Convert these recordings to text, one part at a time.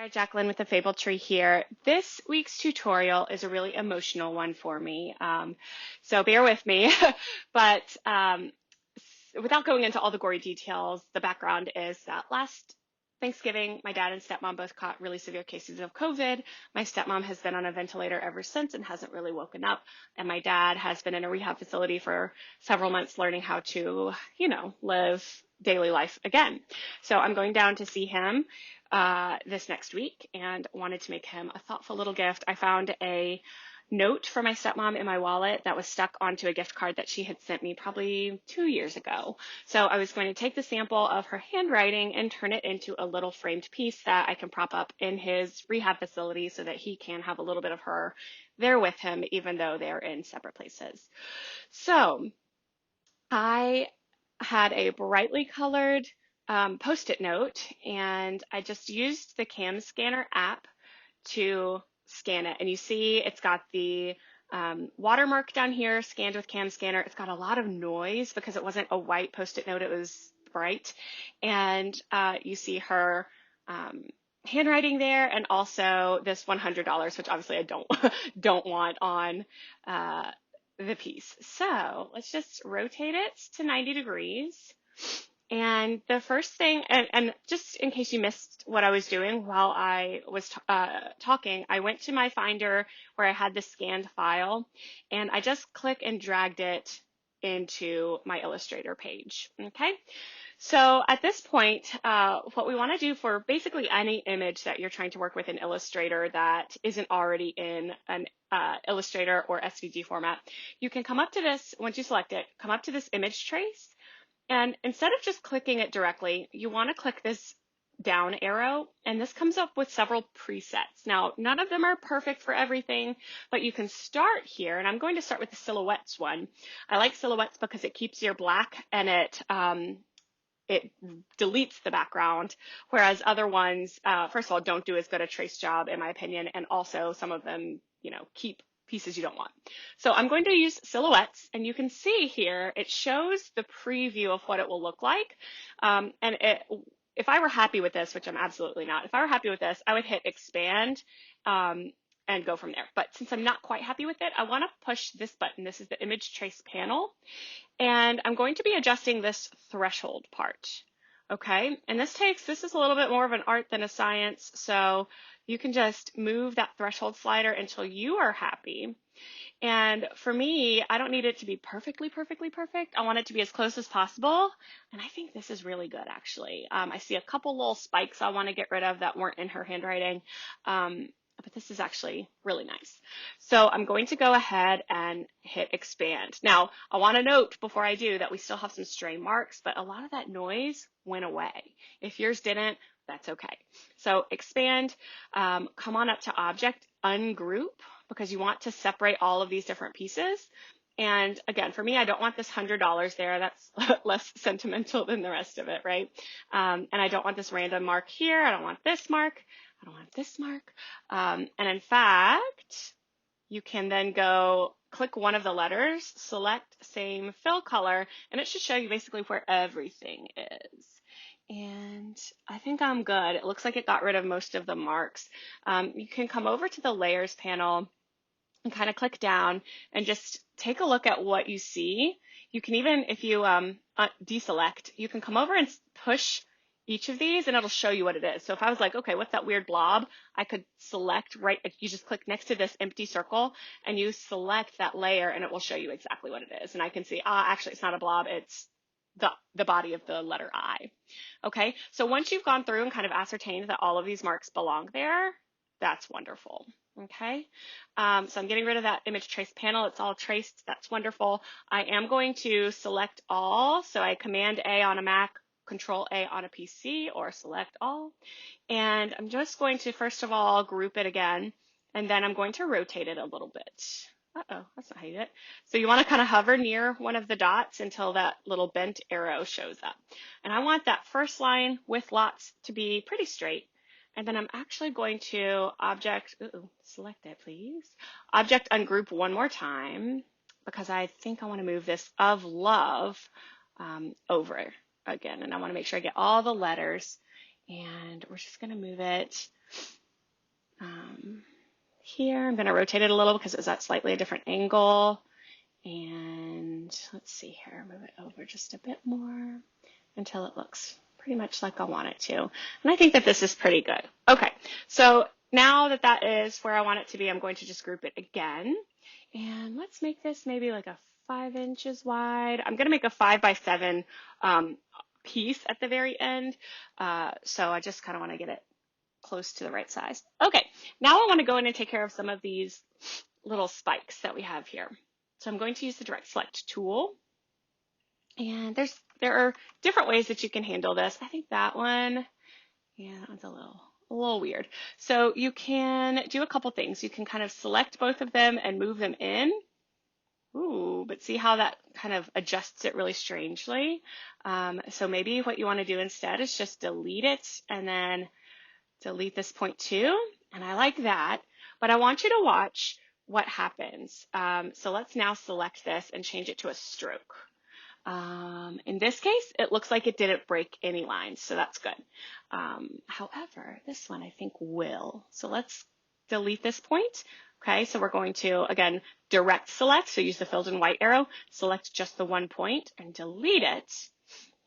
There, Jacqueline with the Fable Tree here. This week's tutorial is a really emotional one for me, so bear with me. But without going into all the gory details, the background is that last Thanksgiving, my dad and stepmom both caught really severe cases of COVID. My stepmom has been on a ventilator ever since and hasn't really woken up. And my dad has been in a rehab facility for several months learning how to, live daily life again. So I'm going down to see him this next week and wanted to make him a thoughtful little gift. I found a note for my stepmom in my wallet that was stuck onto a gift card that she had sent me probably 2 years ago. So I was going to take the sample of her handwriting and turn it into a little framed piece that I can prop up in his rehab facility so that he can have a little bit of her there with him, even though they're in separate places. So I had a brightly colored Post-it note, and I just used the CamScanner app to scan it. And you see it's got the watermark down here, scanned with CamScanner. It's got a lot of noise because it wasn't a white Post-it note, it was bright. And you see her handwriting there, and also this $100, which obviously I don't want on the piece. So let's just rotate it to 90 degrees. And the first thing, and just in case you missed what I was doing while I was talking, I went to my Finder where I had the scanned file, and I just click and dragged it into my Illustrator page. Okay, so at this point, what we want to do for basically any image that you're trying to work with in Illustrator that isn't already in an Illustrator or SVG format, you can come up to this, once you select it, come up to this image trace. And instead of just clicking it directly, you want to click this down arrow, and this comes up with several presets. Now, none of them are perfect for everything, but you can start here, and I'm going to start with the silhouettes one. I like silhouettes because it keeps your black and it deletes the background, whereas other ones, first of all, don't do as good a trace job, in my opinion, and also some of them, keep pieces you don't want. So I'm going to use silhouettes, and you can see here it shows the preview of what it will look like. If I were happy with this, which I'm absolutely not, if I were happy with this, I would hit expand and go from there. But since I'm not quite happy with it, I want to push this button. This is the image trace panel, and I'm going to be adjusting this threshold part. Okay, and this is a little bit more of an art than a science, so you can just move that threshold slider until you are happy. And for me, I don't need it to be perfectly perfect. I want it to be as close as possible, and I think this is really good, actually. I see a couple little spikes I want to get rid of that weren't in her handwriting, but this is actually really nice. So I'm going to go ahead and hit expand. Now, I want to note before I do that we still have some stray marks, but a lot of that noise went away. If yours didn't, that's okay. So expand, come on up to object, ungroup, because you want to separate all of these different pieces. And again, for me, I don't want this $100 there. That's less sentimental than the rest of it, right? And I don't want this random mark here. I don't want this mark. I don't want this mark. And in fact, you can then go click one of the letters, select same fill color, and it should show you basically where everything is. And I think I'm good. It looks like it got rid of most of the marks. You can come over to the layers panel and kind of click down and just take a look at what you see. You can even, if you deselect, you can come over and push each of these and it'll show you what it is. So if I was like, okay, what's that weird blob? I could select you just click next to this empty circle and you select that layer and it will show you exactly what it is. And I can see, actually it's not a blob, it's the body of the letter I. Okay, so once you've gone through and kind of ascertained that all of these marks belong there, that's wonderful. Okay, so I'm getting rid of that image trace panel. It's all traced. That's wonderful. I am going to select all. So I Command A on a Mac, Control A on a PC, or select all. And I'm just going to, first of all, group it again, and then I'm going to rotate it a little bit. Uh-oh, that's not how you do it. So you want to kind of hover near one of the dots until that little bent arrow shows up. And I want that first line with lots to be pretty straight. And then I'm actually going to select it, please. Object ungroup one more time, because I think I want to move this of love over again. And I want to make sure I get all the letters. And we're just going to move it Here, I'm going to rotate it a little because it was at slightly a different angle. And let's see here, move it over just a bit more until it looks pretty much like I want it to. And I think that this is pretty good. Okay, so now that that is where I want it to be, I'm going to just group it again. And let's make this maybe like a 5 inches wide. I'm going to make a 5 by 7 piece at the very end. So I just kind of want to get it close to the right size. Okay, now I want to go in and take care of some of these little spikes that we have here. So I'm going to use the direct select tool. And there are different ways that you can handle this. I think that one, yeah, that one's a little weird. So you can do a couple things. You can kind of select both of them and move them in. Ooh, but see how that kind of adjusts it really strangely. So maybe what you want to do instead is just delete it and then delete this point too. And I like that, but I want you to watch what happens. So let's now select this and change it to a stroke. In this case, it looks like it didn't break any lines, so that's good. However, this one I think will. So let's delete this point. Okay, so we're going to, again, direct select, so use the filled in white arrow, select just the one point and delete it.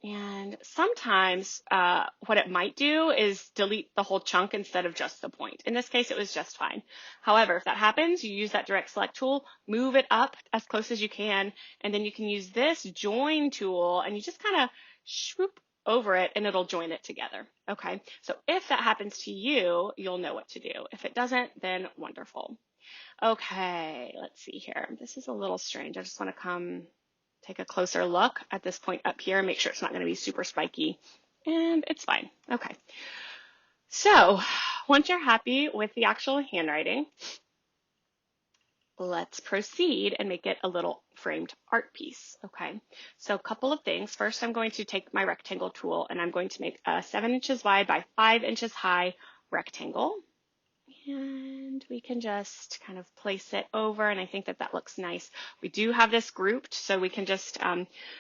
And sometimes what it might do is delete the whole chunk instead of just the point. In this case, it was just fine. However, if that happens, you use that direct select tool, move it up as close as you can, and then you can use this join tool and you just kind of swoop over it and it'll join it together. Okay, so if that happens to you, you'll know what to do. If it doesn't, then wonderful. Okay, let's see here. This is a little strange. I just want to come take a closer look at this point up here and make sure it's not going to be super spiky. And it's fine. Okay. So once you're happy with the actual handwriting, let's proceed and make it a little framed art piece. Okay. So a couple of things. First, I'm going to take my rectangle tool and I'm going to make a 7 inches wide by 5 inches high rectangle. And we can just kind of place it over, and I think that that looks nice. We do have this grouped, so we can just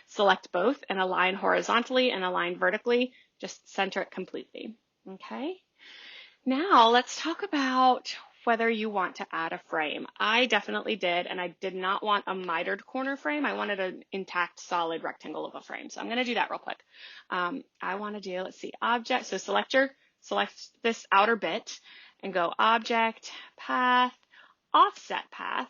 select both and align horizontally and align vertically, just center it completely. Okay. Now let's talk about whether you want to add a frame. I definitely did, and I did not want a mitered corner frame. I wanted an intact solid rectangle of a frame. So I'm going to do that real quick. I want to do, let's see, object. So select this outer bit and go object, path, offset path.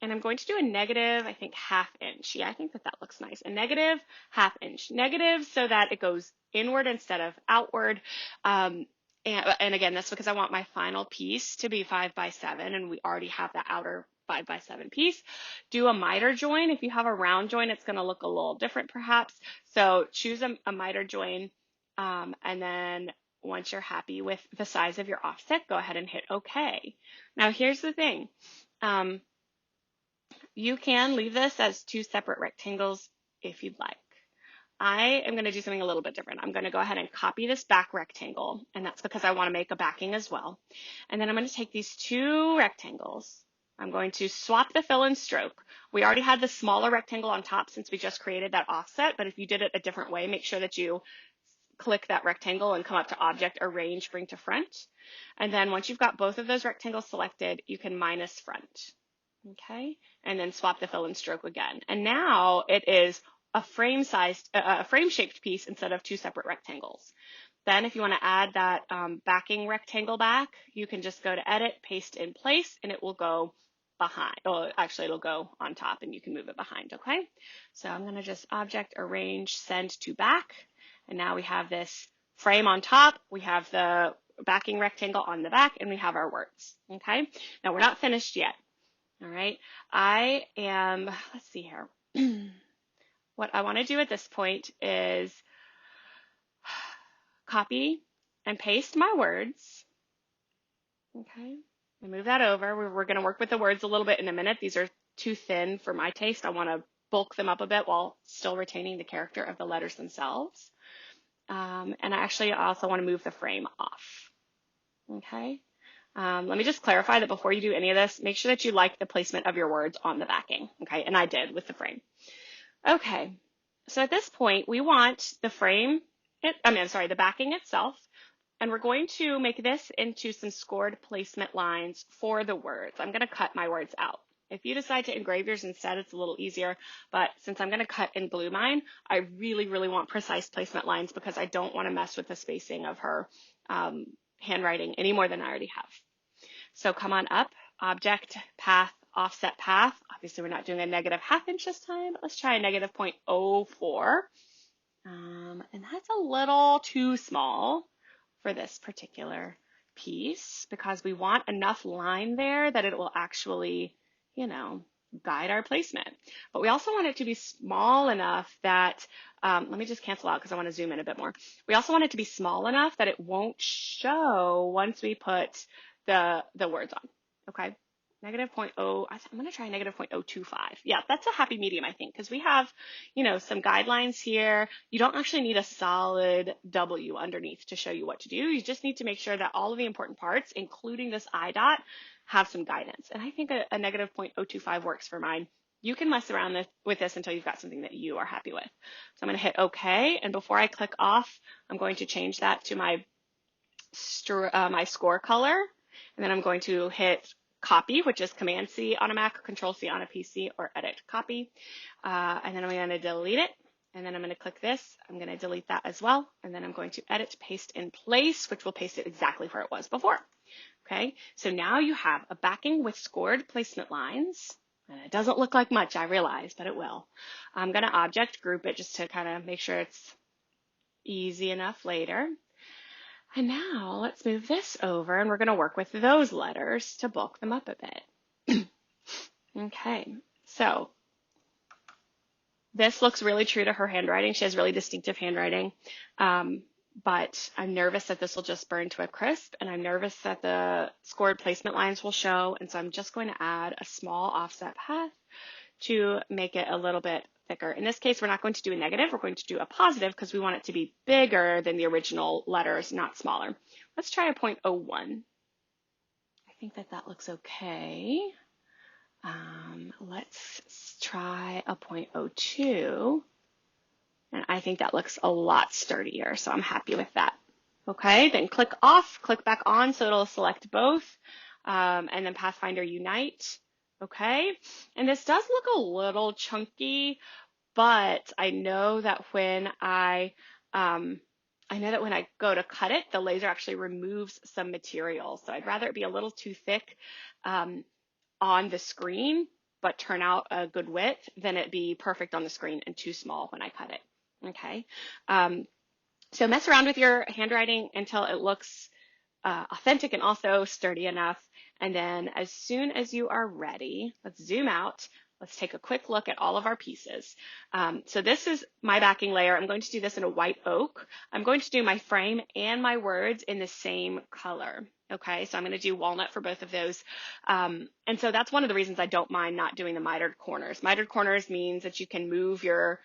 And I'm going to do a negative, I think, 1/2 inch. Yeah, I think that that looks nice. A negative 1/2 inch. Negative so that it goes inward instead of outward. And again, that's because I want my final piece to be 5 by 7, and we already have that outer 5 by 7 piece. Do a miter join. If you have a round join, it's going to look a little different perhaps. So choose a miter join, and then once you're happy with the size of your offset, go ahead and hit OK. Now here's the thing. You can leave this as 2 separate rectangles if you'd like. I am going to do something a little bit different. I'm going to go ahead and copy this back rectangle, and that's because I want to make a backing as well. And then I'm going to take these 2 rectangles. I'm going to swap the fill and stroke. We already had the smaller rectangle on top since we just created that offset, but if you did it a different way, make sure that you click that rectangle and come up to Object, Arrange, Bring to Front. And then once you've got both of those rectangles selected, you can minus front. Okay, and then swap the fill and stroke again. And now it is a frame-shaped piece instead of 2 separate rectangles. Then if you want to add that backing rectangle back, you can just go to Edit, Paste in Place, and it will go behind. Oh, actually, it'll go on top, and you can move it behind, okay? So I'm going to just Object, Arrange, Send to Back. And now we have this frame on top, we have the backing rectangle on the back, and we have our words, okay? Now we're not finished yet, all right? Let's see here. What I want to do at this point is copy and paste my words, okay? And move that over. We're going to work with the words a little bit in a minute. These are too thin for my taste. I want to bulk them up a bit while still retaining the character of the letters themselves. And I also want to move the frame off, okay? Let me just clarify that before you do any of this, make sure that you like the placement of your words on the backing, okay? And I did with the frame. Okay, so at this point, we want the the backing itself And we're going to make this into some scored placement lines for the words. I'm going to cut my words out. If you decide to engrave yours instead, it's a little easier. But since I'm going to cut and glue mine, I really, really want precise placement lines because I don't want to mess with the spacing of her handwriting any more than I already have. So come on up, object, path, offset path. Obviously, we're not doing a -1/2 inch this time, but let's try a -0.04. And that's a little too small for this particular piece because we want enough line there that it will actually, guide our placement. But we also want it to be small enough that, let me just cancel out because I want to zoom in a bit more. We also want it to be small enough that it won't show once we put the words on, okay? -0.0, I'm going to try -0.025. Yeah, that's a happy medium, I think, because we have, some guidelines here. You don't actually need a solid W underneath to show you what to do. You just need to make sure that all of the important parts, including this I dot, have some guidance. And I think a -0.025 works for mine. You can mess around with this until you've got something that you are happy with. So I'm going to hit OK. And before I click off, I'm going to change that to my score color. And then I'm going to hit copy, which is Command-C on a Mac, Control-C on a PC, or edit copy. And then I'm going to delete it. And then I'm going to click this. I'm going to delete that as well. And then I'm going to edit paste in place, which will paste it exactly where it was before. Okay, so now you have a backing with scored placement lines. And it doesn't look like much, I realize, but it will. I'm going to object group it just to kind of make sure it's easy enough later. And now let's move this over and we're going to work with those letters to bulk them up a bit. Okay, so this looks really true to her handwriting. She has really distinctive handwriting, but I'm nervous that this will just burn to a crisp, and I'm nervous that the scored placement lines will show, and so I'm just going to add a small offset path to make it a little bit thicker. In this case, we're not going to do a negative, we're going to do a positive because we want it to be bigger than the original letters, not smaller. Let's try a 0.01. I think that looks okay. Let's try a 0.02. And I think that looks a lot sturdier, so I'm happy with that. Okay, then click off, click back on so it'll select both, and then Pathfinder Unite. Okay, and this does look a little chunky, but I know that when I go to cut it, the laser actually removes some material. So I'd rather it be a little too thick on the screen, but turn out a good width than it be perfect on the screen and too small when I cut it. Okay, so mess around with your handwriting until it looks authentic and also sturdy enough. And then as soon as you are ready, let's zoom out. Let's take a quick look at all of our pieces. So this is my backing layer. I'm going to do this in a white oak. I'm going to do my frame and my words in the same color. Okay, so I'm going to do walnut for both of those. And so that's one of the reasons I don't mind not doing the mitered corners. Mitered corners means that you can move your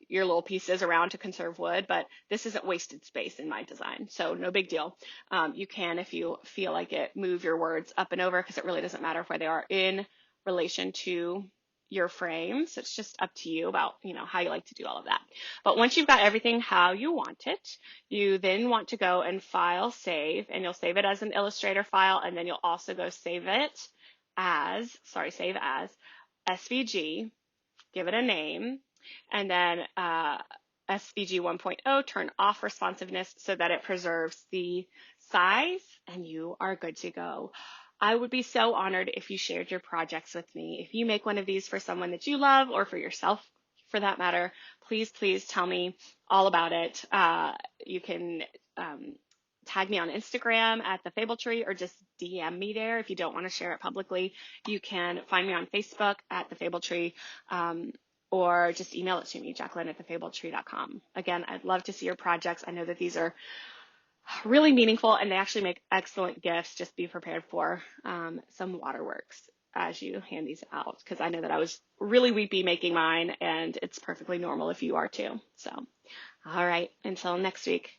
little pieces around to conserve wood, but this isn't wasted space in my design, so no big deal. You can, if you feel like it, move your words up and over because it really doesn't matter where they are in relation to your frame. So it's just up to you about, how you like to do all of that. But once you've got everything how you want it, you then want to go and file, save, and you'll save it as an Illustrator file, and then you'll also go save as SVG, give it a name, and then SVG 1.0, turn off responsiveness so that it preserves the size, and you are good to go. I would be so honored if you shared your projects with me. If you make one of these for someone that you love or for yourself, for that matter, please tell me all about it. You can tag me on Instagram at the Fable Tree or just DM me there if you don't want to share it publicly. You can find me on Facebook at the Fable Tree. Or just email it to me, Jacqueline@thefabletree.com. Again, I'd love to see your projects. I know that these are really meaningful and they actually make excellent gifts. Just be prepared for some waterworks as you hand these out, because I know that I was really weepy making mine, and it's perfectly normal if you are too. So, all right, until next week.